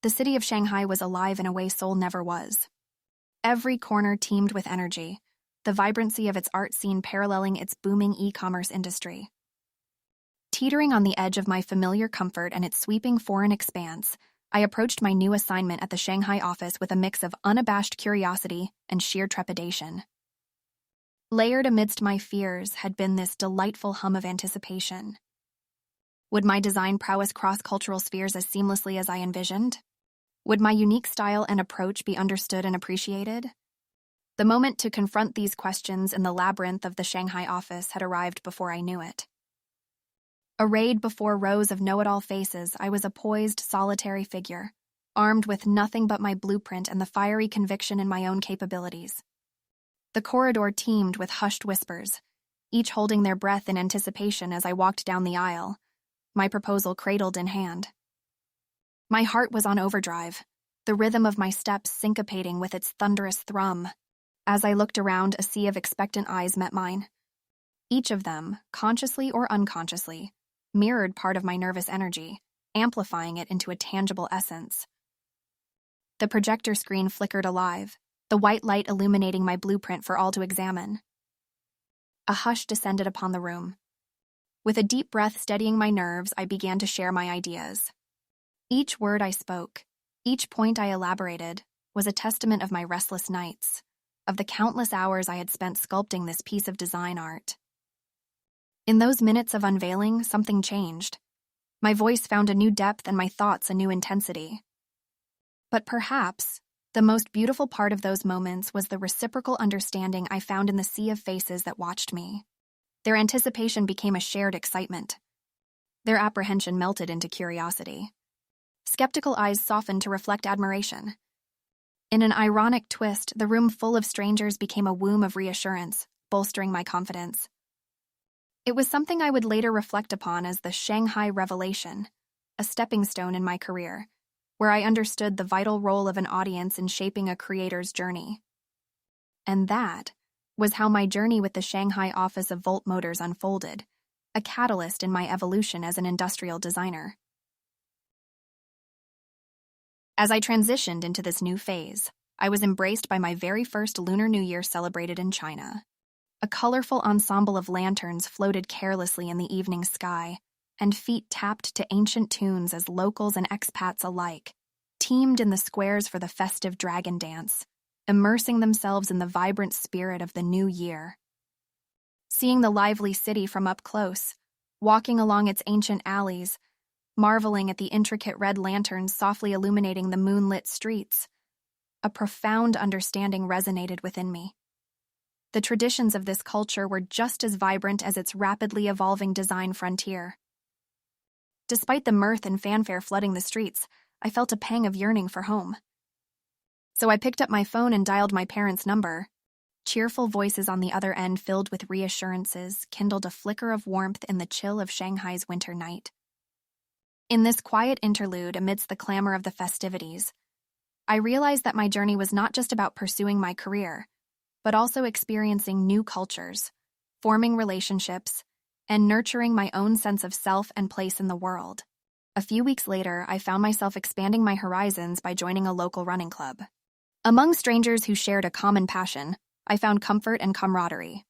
The city of Shanghai was alive in a way Seoul never was. Every corner teemed with energy, the vibrancy of its art scene paralleling its booming e-commerce industry. Teetering on the edge of my familiar comfort and its sweeping foreign expanse, I approached my new assignment at the Shanghai office with a mix of unabashed curiosity and sheer trepidation. Layered amidst my fears had been this delightful hum of anticipation. Would my design prowess cross cultural spheres as seamlessly as I envisioned? Would my unique style and approach be understood and appreciated? The moment to confront these questions in the labyrinth of the Shanghai office had arrived before I knew it. Arrayed before rows of know-it-all faces, I was a poised, solitary figure, armed with nothing but my blueprint and the fiery conviction in my own capabilities. The corridor teemed with hushed whispers, each holding their breath in anticipation as I walked down the aisle, my proposal cradled in hand. My heart was on overdrive, the rhythm of my steps syncopating with its thunderous thrum. As I looked around, a sea of expectant eyes met mine. Each of them, consciously or unconsciously, mirrored part of my nervous energy, amplifying it into a tangible essence. The projector screen flickered alive, the white light illuminating my blueprint for all to examine. A hush descended upon the room. With a deep breath steadying my nerves, I began to share my ideas. Each word I spoke, each point I elaborated, was a testament of my restless nights, of the countless hours I had spent sculpting this piece of design art. In those minutes of unveiling, something changed. My voice found a new depth and my thoughts a new intensity. But perhaps, the most beautiful part of those moments was the reciprocal understanding I found in the sea of faces that watched me. Their anticipation became a shared excitement. Their apprehension melted into curiosity. Skeptical eyes softened to reflect admiration. In an ironic twist, the room full of strangers became a womb of reassurance, bolstering my confidence. It was something I would later reflect upon as the Shanghai Revelation, a stepping stone in my career, where I understood the vital role of an audience in shaping a creator's journey. And that was how my journey with the Shanghai office of Volt Motors unfolded, a catalyst in my evolution as an industrial designer. As I transitioned into this new phase, I was embraced by my very first Lunar New Year celebrated in China. A colorful ensemble of lanterns floated carelessly in the evening sky, and feet tapped to ancient tunes as locals and expats alike teemed in the squares for the festive dragon dance, immersing themselves in the vibrant spirit of the new year. Seeing the lively city from up close, walking along its ancient alleys, marveling at the intricate red lanterns softly illuminating the moonlit streets, a profound understanding resonated within me. The traditions of this culture were just as vibrant as its rapidly evolving design frontier. Despite the mirth and fanfare flooding the streets, I felt a pang of yearning for home. So I picked up my phone and dialed my parents' number. Cheerful voices on the other end filled with reassurances kindled a flicker of warmth in the chill of Shanghai's winter night. In this quiet interlude amidst the clamor of the festivities, I realized that my journey was not just about pursuing my career, but also experiencing new cultures, forming relationships, and nurturing my own sense of self and place in the world. A few weeks later, I found myself expanding my horizons by joining a local running club. Among strangers who shared a common passion, I found comfort and camaraderie.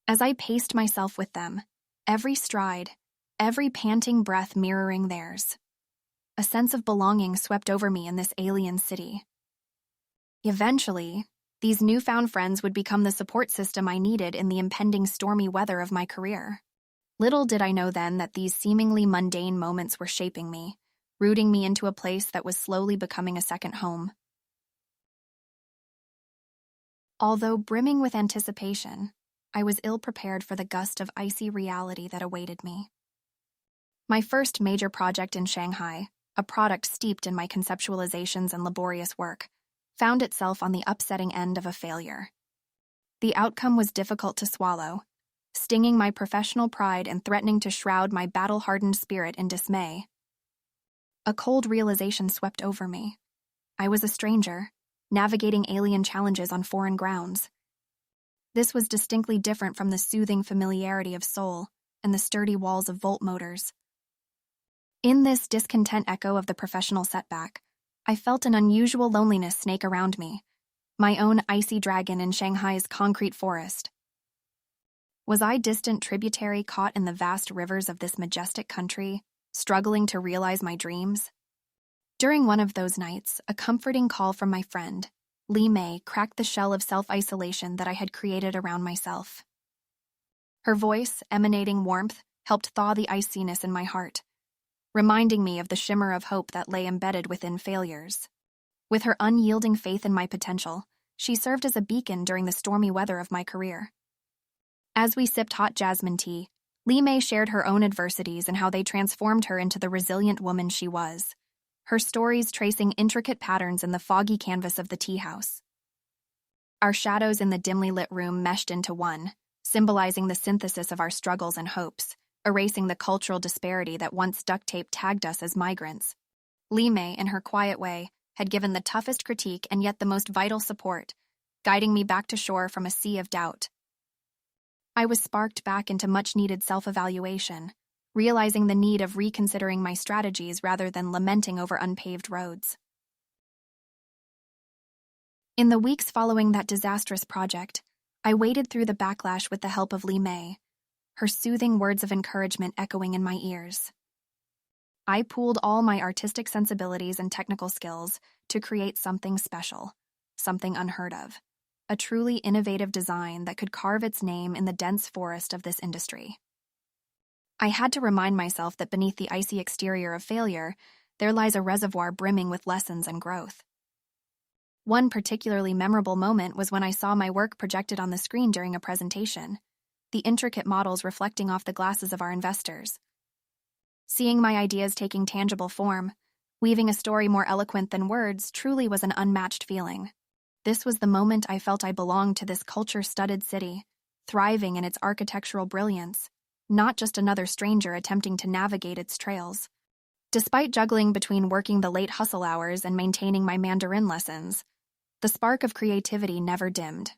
As I paced myself with them, every stride, every panting breath mirroring theirs, a sense of belonging swept over me in this alien city. Eventually, these newfound friends would become the support system I needed in the impending stormy weather of my career. Little did I know then that these seemingly mundane moments were shaping me, rooting me into a place that was slowly becoming a second home. Although brimming with anticipation, I was ill-prepared for the gust of icy reality that awaited me. My first major project in Shanghai, a product steeped in my conceptualizations and laborious work, found itself on the upsetting end of a failure. The outcome was difficult to swallow, stinging my professional pride and threatening to shroud my battle-hardened spirit in dismay. A cold realization swept over me. I was a stranger, navigating alien challenges on foreign grounds. This was distinctly different from the soothing familiarity of Seoul and the sturdy walls of Volt Motors. In this discontent echo of the professional setback, I felt an unusual loneliness snake around me, my own icy dragon in Shanghai's concrete forest. Was I distant tributary caught in the vast rivers of this majestic country, struggling to realize my dreams? During one of those nights, a comforting call from my friend, Li Mei, cracked the shell of self-isolation that I had created around myself. Her voice, emanating warmth, helped thaw the iciness in my heart, reminding me of the shimmer of hope that lay embedded within failures. With her unyielding faith in my potential, she served as a beacon during the stormy weather of my career. As we sipped hot jasmine tea, Li Mei shared her own adversities and how they transformed her into the resilient woman she was, her stories tracing intricate patterns in the foggy canvas of the tea house. Our shadows in the dimly lit room meshed into one, symbolizing the synthesis of our struggles and hopes, erasing the cultural disparity that once duct-tape tagged us as migrants. Li Mei, in her quiet way, had given the toughest critique and yet the most vital support, guiding me back to shore from a sea of doubt. I was sparked back into much-needed self-evaluation, realizing the need of reconsidering my strategies rather than lamenting over unpaved roads. In the weeks following that disastrous project, I waded through the backlash with the help of Li Mei, her soothing words of encouragement echoing in my ears. I pooled all my artistic sensibilities and technical skills to create something special, something unheard of, a truly innovative design that could carve its name in the dense forest of this industry. I had to remind myself that beneath the icy exterior of failure, there lies a reservoir brimming with lessons and growth. One particularly memorable moment was when I saw my work projected on the screen during a presentation, the intricate models reflecting off the glasses of our investors. Seeing my ideas taking tangible form, weaving a story more eloquent than words, truly was an unmatched feeling. This was the moment I felt I belonged to this culture-studded city, thriving in its architectural brilliance, not just another stranger attempting to navigate its trails. Despite juggling between working the late hustle hours and maintaining my Mandarin lessons, the spark of creativity never dimmed.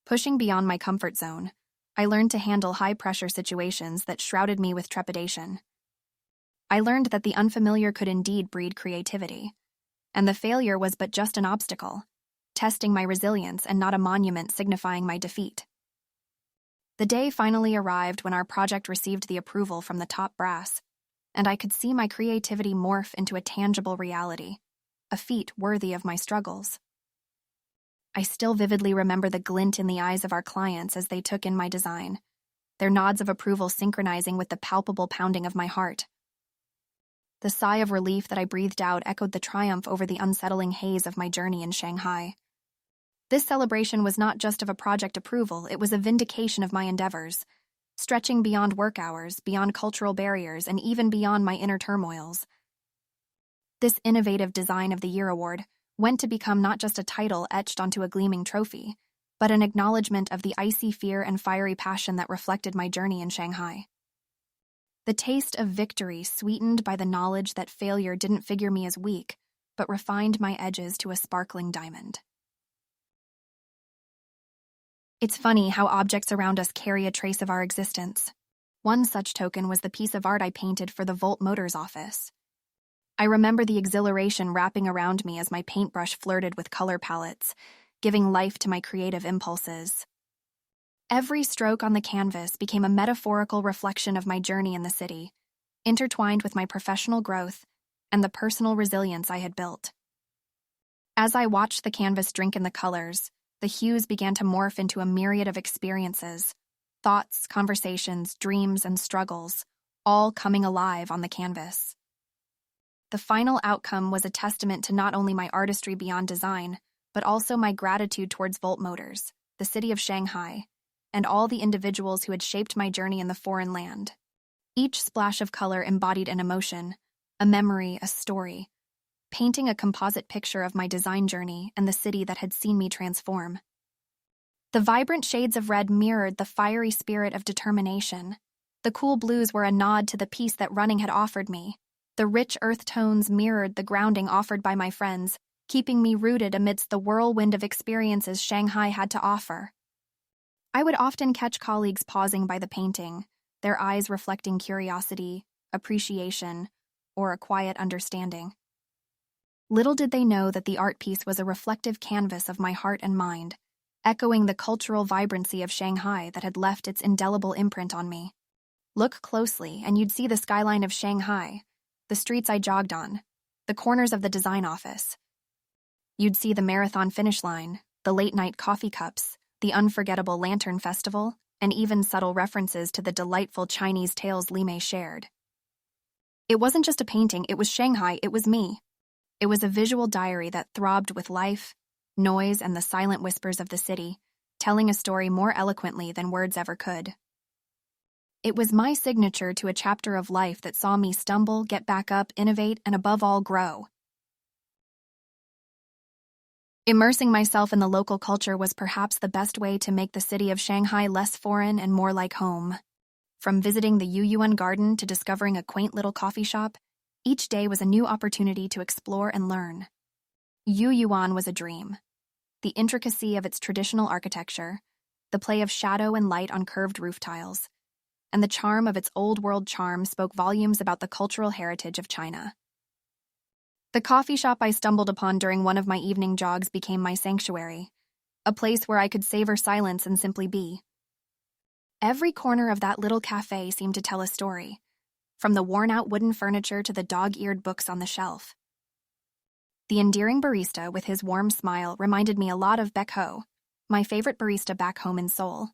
Pushing beyond my comfort zone, I learned to handle high-pressure situations that shrouded me with trepidation. I learned that the unfamiliar could indeed breed creativity, and the failure was but just an obstacle, testing my resilience and not a monument signifying my defeat. The day finally arrived when our project received the approval from the top brass, and I could see my creativity morph into a tangible reality, a feat worthy of my struggles. I still vividly remember the glint in the eyes of our clients as they took in my design, their nods of approval synchronizing with the palpable pounding of my heart. The sigh of relief that I breathed out echoed the triumph over the unsettling haze of my journey in Shanghai. This celebration was not just of a project approval, it was a vindication of my endeavors, stretching beyond work hours, beyond cultural barriers, and even beyond my inner turmoils. This Innovative Design of the Year award went to become not just a title etched onto a gleaming trophy, but an acknowledgement of the icy fear and fiery passion that reflected my journey in Shanghai. The taste of victory sweetened by the knowledge that failure didn't figure me as weak, but refined my edges to a sparkling diamond. It's funny how objects around us carry a trace of our existence. One such token was the piece of art I painted for the Volt Motors office. I remember the exhilaration wrapping around me as my paintbrush flirted with color palettes, giving life to my creative impulses. Every stroke on the canvas became a metaphorical reflection of my journey in the city, intertwined with my professional growth and the personal resilience I had built. As I watched the canvas drink in the colors, the hues began to morph into a myriad of experiences, thoughts, conversations, dreams, and struggles, all coming alive on the canvas. The final outcome was a testament to not only my artistry beyond design, but also my gratitude towards Volt Motors, the city of Shanghai, and all the individuals who had shaped my journey in the foreign land. Each splash of color embodied an emotion, a memory, a story, painting a composite picture of my design journey and the city that had seen me transform. The vibrant shades of red mirrored the fiery spirit of determination. The cool blues were a nod to the peace that running had offered me. The rich earth tones mirrored the grounding offered by my friends, keeping me rooted amidst the whirlwind of experiences Shanghai had to offer. I would often catch colleagues pausing by the painting, their eyes reflecting curiosity, appreciation, or a quiet understanding. Little did they know that the art piece was a reflective canvas of my heart and mind, echoing the cultural vibrancy of Shanghai that had left its indelible imprint on me. Look closely, and you'd see the skyline of Shanghai, the streets I jogged on, the corners of the design office. You'd see the marathon finish line, the late-night coffee cups, the unforgettable lantern festival, and even subtle references to the delightful Chinese tales Li Mei shared. It wasn't just a painting, it was Shanghai, it was me. It was a visual diary that throbbed with life, noise, and the silent whispers of the city, telling a story more eloquently than words ever could. It was my signature to a chapter of life that saw me stumble, get back up, innovate, and above all, grow. Immersing myself in the local culture was perhaps the best way to make the city of Shanghai less foreign and more like home. From visiting the Yuyuan Garden to discovering a quaint little coffee shop, each day was a new opportunity to explore and learn. Yuyuan was a dream. The intricacy of its traditional architecture, the play of shadow and light on curved roof tiles, and the charm of its old-world charm spoke volumes about the cultural heritage of China. The coffee shop I stumbled upon during one of my evening jogs became my sanctuary, a place where I could savor silence and simply be. Every corner of that little cafe seemed to tell a story, from the worn-out wooden furniture to the dog-eared books on the shelf. The endearing barista with his warm smile reminded me a lot of Beck Ho, my favorite barista back home in Seoul.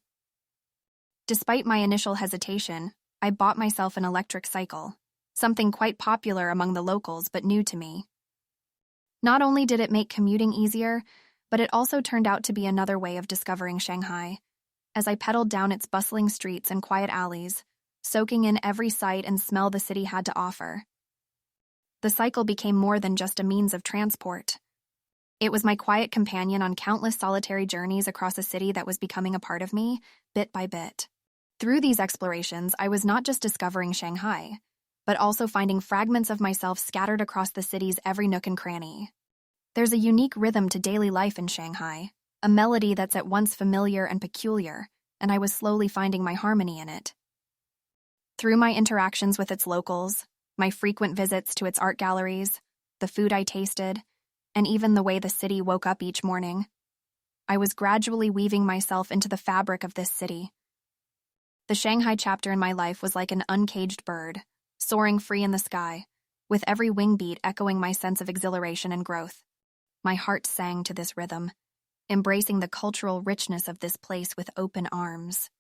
Despite my initial hesitation, I bought myself an electric cycle, something quite popular among the locals but new to me. Not only did it make commuting easier, but it also turned out to be another way of discovering Shanghai, as I pedaled down its bustling streets and quiet alleys, soaking in every sight and smell the city had to offer. The cycle became more than just a means of transport. It was my quiet companion on countless solitary journeys across a city that was becoming a part of me, bit by bit. Through these explorations, I was not just discovering Shanghai, but also finding fragments of myself scattered across the city's every nook and cranny. There's a unique rhythm to daily life in Shanghai, a melody that's at once familiar and peculiar, and I was slowly finding my harmony in it. Through my interactions with its locals, my frequent visits to its art galleries, the food I tasted, and even the way the city woke up each morning, I was gradually weaving myself into the fabric of this city. The Shanghai chapter in my life was like an uncaged bird, soaring free in the sky, with every wing beat echoing my sense of exhilaration and growth. My heart sang to this rhythm, embracing the cultural richness of this place with open arms.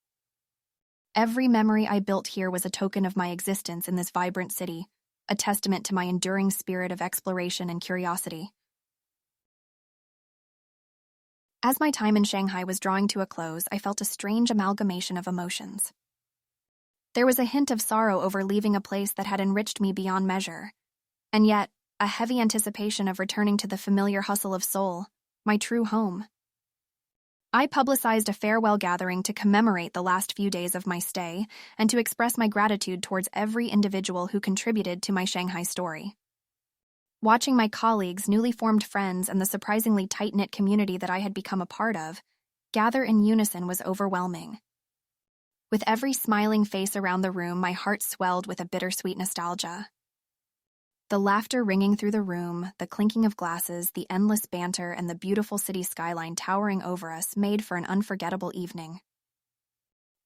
Every memory I built here was a token of my existence in this vibrant city, a testament to my enduring spirit of exploration and curiosity. As my time in Shanghai was drawing to a close, I felt a strange amalgamation of emotions. There was a hint of sorrow over leaving a place that had enriched me beyond measure, and yet a heavy anticipation of returning to the familiar hustle of Seoul, my true home. I publicized a farewell gathering to commemorate the last few days of my stay and to express my gratitude towards every individual who contributed to my Shanghai story. Watching my colleagues, newly formed friends, and the surprisingly tight-knit community that I had become a part of gather in unison was overwhelming. With every smiling face around the room, my heart swelled with a bittersweet nostalgia. The laughter ringing through the room, the clinking of glasses, the endless banter, and the beautiful city skyline towering over us made for an unforgettable evening.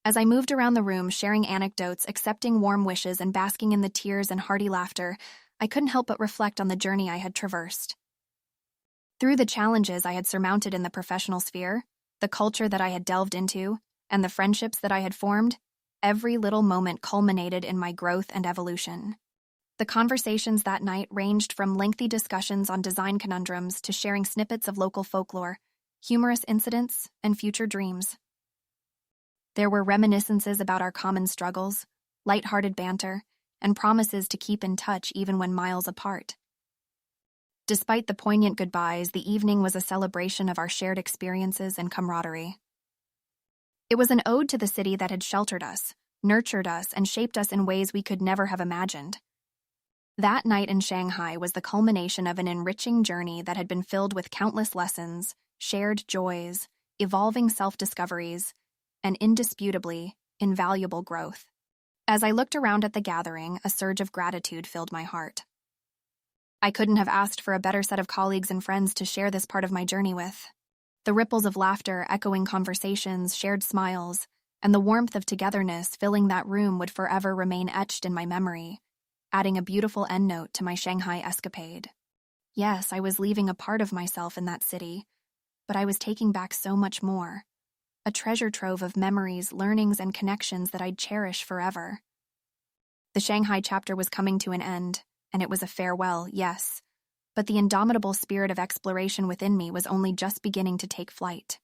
As I moved around the room, sharing anecdotes, accepting warm wishes, and basking in the tears and hearty laughter, I couldn't help but reflect on the journey I had traversed. Through the challenges I had surmounted in the professional sphere, the culture that I had delved into, and the friendships that I had formed, every little moment culminated in my growth and evolution. The conversations that night ranged from lengthy discussions on design conundrums to sharing snippets of local folklore, humorous incidents, and future dreams. There were reminiscences about our common struggles, light-hearted banter, and promises to keep in touch even when miles apart. Despite the poignant goodbyes, the evening was a celebration of our shared experiences and camaraderie. It was an ode to the city that had sheltered us, nurtured us, and shaped us in ways we could never have imagined. That night in Shanghai was the culmination of an enriching journey that had been filled with countless lessons, shared joys, evolving self-discoveries, and indisputably invaluable growth. As I looked around at the gathering, a surge of gratitude filled my heart. I couldn't have asked for a better set of colleagues and friends to share this part of my journey with. The ripples of laughter, echoing conversations, shared smiles, and the warmth of togetherness filling that room would forever remain etched in my memory, adding a beautiful endnote to my Shanghai escapade. Yes, I was leaving a part of myself in that city, but I was taking back so much more. A treasure trove of memories, learnings, and connections that I'd cherish forever. The Shanghai chapter was coming to an end, and it was a farewell, yes, but the indomitable spirit of exploration within me was only just beginning to take flight.